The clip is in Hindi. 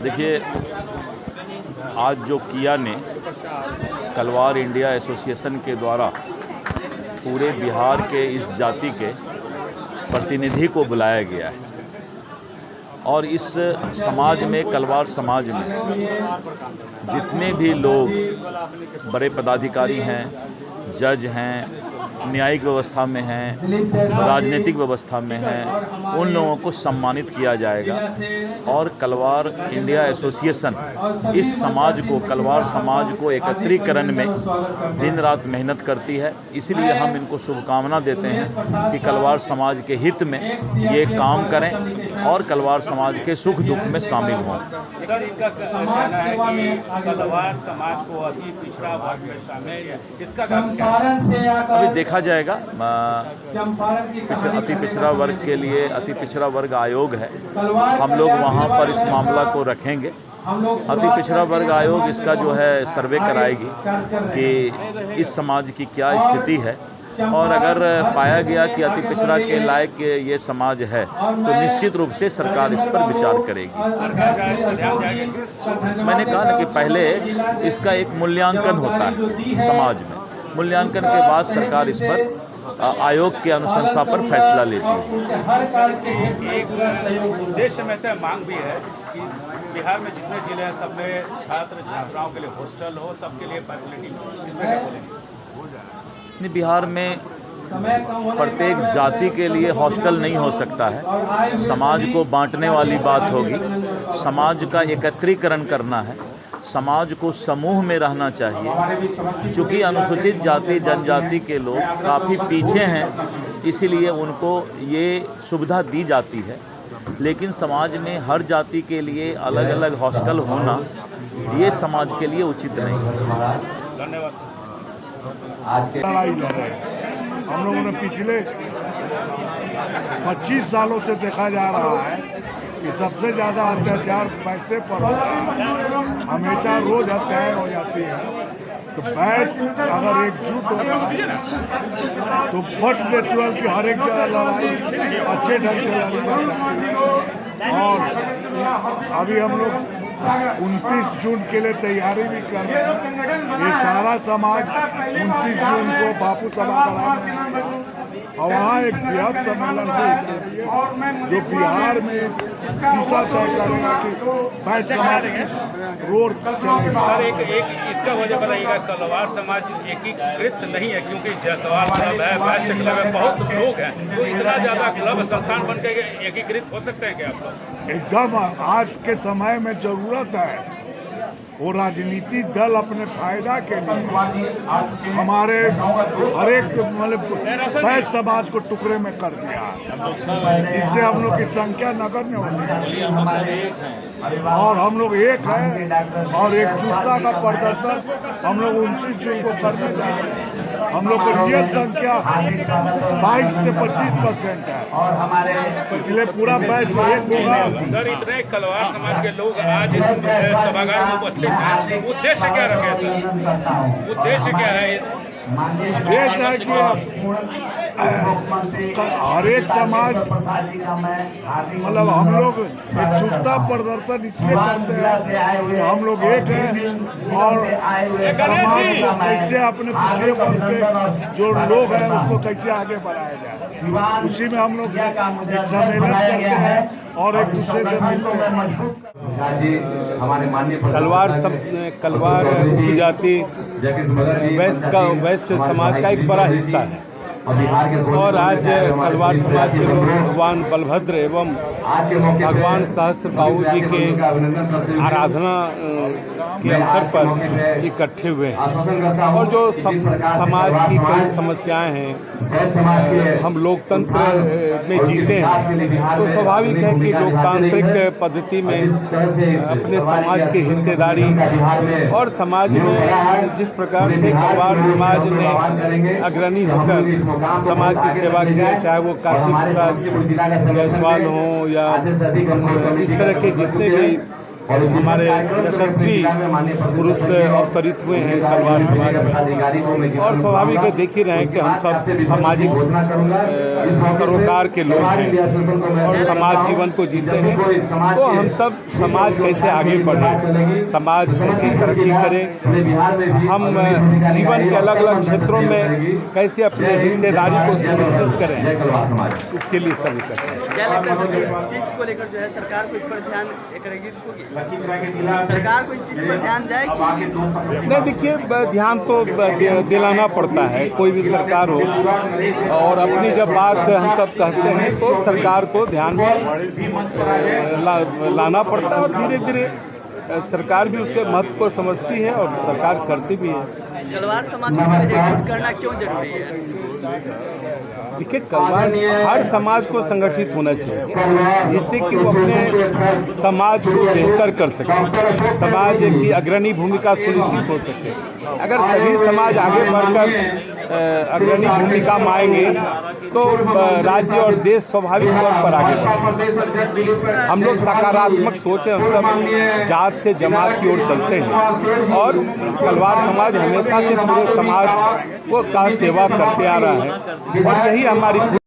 देखिए, आज जो किया ने कलवार इंडिया एसोसिएशन के द्वारा पूरे बिहार के इस जाति के प्रतिनिधि को बुलाया गया है और इस समाज में, कलवार समाज में जितने भी लोग बड़े पदाधिकारी हैं, जज हैं, न्यायिक व्यवस्था में हैं, राजनीतिक व्यवस्था में हैं, उन लोगों को सम्मानित किया जाएगा। और कलवार इंडिया एसोसिएशन इस समाज को, कलवार समाज को एकत्रीकरण में दिन रात मेहनत करती है। इसलिए हम इनको शुभकामना देते हैं कि कलवार समाज के हित में ये काम करें और कलवार समाज के सुख दुख में शामिल हों। सर, इनका कहना है कि कलवार समाज को अति पिछड़ा वर्ग में शामिल है, इसका कारण क्या है? अभी देखा जाएगा। अति पिछड़ा वर्ग के लिए अति पिछड़ा वर्ग आयोग है, हम लोग वहाँ पर इस मामला को रखेंगे। अति पिछड़ा वर्ग आयोग इसका जो है सर्वे कराएगी कि इस समाज की क्या स्थिति है, और अगर पाया गया कि अति पिछड़ा के लायक ये समाज है तो निश्चित रूप से सरकार इस पर विचार करेगी। मैंने कहा ना कि पहले इसका एक मूल्यांकन होता है समाज में, मूल्यांकन के बाद सरकार इस पर आयोग के अनुशंसा पर फैसला लेती है। एक उद्देश्य में से मांग भी है कि बिहार में जितने जिले हैं सब में छात्र छात्राओं के लिए हॉस्टल हो, सबके लिए फैसिलिटी हो, इसमें क्या बोलेंगे? बिहार में प्रत्येक जाति के लिए हॉस्टल नहीं हो सकता है, समाज को बांटने वाली बात होगी। समाज का एकत्रीकरण करना है, समाज को समूह में रहना चाहिए। चूँकि अनुसूचित जाति जनजाति के लोग काफ़ी पीछे हैं, इसीलिए उनको ये सुविधा दी जाती है, लेकिन समाज में हर जाति के लिए अलग अलग हॉस्टल होना ये समाज के लिए उचित नहीं है। धन्यवाद। लड़ाई लड़ रहे हैं हम लोगों ने पिछले 25 सालों से देखा जा रहा है कि सबसे ज़्यादा अत्याचार पैसे पर हो रहा है। हमेशा रोज हत्याएं हो जाती हैं। तो बैस अगर एकजुट होगा तो बट नेचुरल की हर एक जगह लड़ाई अच्छे ढंग से लड़ी जा सकती है। और अभी हम लोग 29 जून के लिए तैयारी भी कर रहे हैं। ये सारा समाज 29 जून को बापू सभागार में आएगा और वहाँ एक बृहद सम्मेलन से जो बिहार में दिशा तय करेगा कि बैच समाज किस रोड चलेगा। सर, एक इसका वजह बताइएगा, कलवार समाज एकीकृत नहीं है क्योंकि जयसवाल क्लब है, वैश्य क्लब है, बहुत लोग हैं, तो इतना ज़्यादा क्लब संस्थान बन के एकीकृत हो सकते हैं क्या आप लोग? एकदम आज के समय में जरूरत है। वो राजनीति दल अपने फायदा के लिए हमारे हर एक मतलब बैच समाज को टुकड़े में कर दिया, जिससे हम लोग की संख्या नगण्य होती है। और हम लोग एक हैं और एकजुटता का प्रदर्शन हम लोग 29 जून को करने जा रहे हैं। हम लोग की रियल संख्या 22 से 25% है, इसलिए पूरा बैच एक होगा। सर, इतने कलवार समाज के लोग आज इस सभागार में उपस्थित हैं, उद्देश्य क्या रखे सर? उद्देश्य क्या है? देश है कि हर एक समाज मतलब हम लोग एकजुटता प्रदर्शन इसलिए करते हैं कि हम लोग एक हैं और समाज को कैसे अपने पिछड़े वर्ग के जो लोग हैं उसको कैसे आगे बढ़ाया जाए, उसी में हम लोग एक सम्मेलन करते हैं और एक दूसरे से मिलते हैं। कलवार उपजाति वैश्य समाज का एक बड़ा हिस्सा है और आज कलवार समाज के लोग भगवान बलभद्र एवं भगवान सहस्त्र बाबू जी के आराधना के अवसर पर इकट्ठे हुए हैं। और जो समाज की कई समस्याएं हैं, हम लोकतंत्र में जीते हैं तो स्वाभाविक है कि लोकतांत्रिक पद्धति में अपने समाज की हिस्सेदारी और समाज में जिस प्रकार से कलवार समाज ने अग्रणी होकर समाज की सेवा की है, चाहे वो काशी प्रसाद जायसवाल हों या इस तरह के जितने भी हमारे यशस्वी पुरुष अवतरित हुए हैं तलवार समाज में, और स्वाभाविक है, देख ही रहे हैं कि हम सब सामाजिक सरोकार के लोग हैं और समाज जीवन को जीते हैं। तो हम सब समाज कैसे आगे बढ़े, समाज कैसे तरक्की करे, हम जीवन के अलग अलग क्षेत्रों में कैसे अपनी हिस्सेदारी को सुनिश्चित करें, इसके लिए सभी करते हैं। क्या लगता है सर, इस चीज को लेकर जो है सरकार को इस पर ध्यान करेगी, सरकार को इस चीज पर ध्यान जाएगी? नहीं, देखिए, ध्यान तो दिलाना पड़ता है, कोई भी सरकार हो, और अपनी जब बात हम सब कहते हैं तो सरकार को ध्यान में लाना पड़ता है, और धीरे धीरे सरकार भी उसके महत्व को समझती है और सरकार करती भी है। तलवार समाज को एकजुट करना क्यों जरूरी है? देखिए, हर समाज को संगठित होना चाहिए, जिससे कि वो अपने समाज को बेहतर कर सके, समाज की अग्रणी भूमिका सुनिश्चित हो सके। अगर सभी समाज आगे बढ़कर अग्रणी भूमिका में आएंगे तो राज्य और देश स्वाभाविक तौर पर आगे बढ़ेंगे। हम लोग सकारात्मक सोच है, हम सब जात से जमात की ओर चलते हैं, और तलवार समाज हमेशा से पूरे समाज को का सेवा करते आ रहा है, और यही हमारी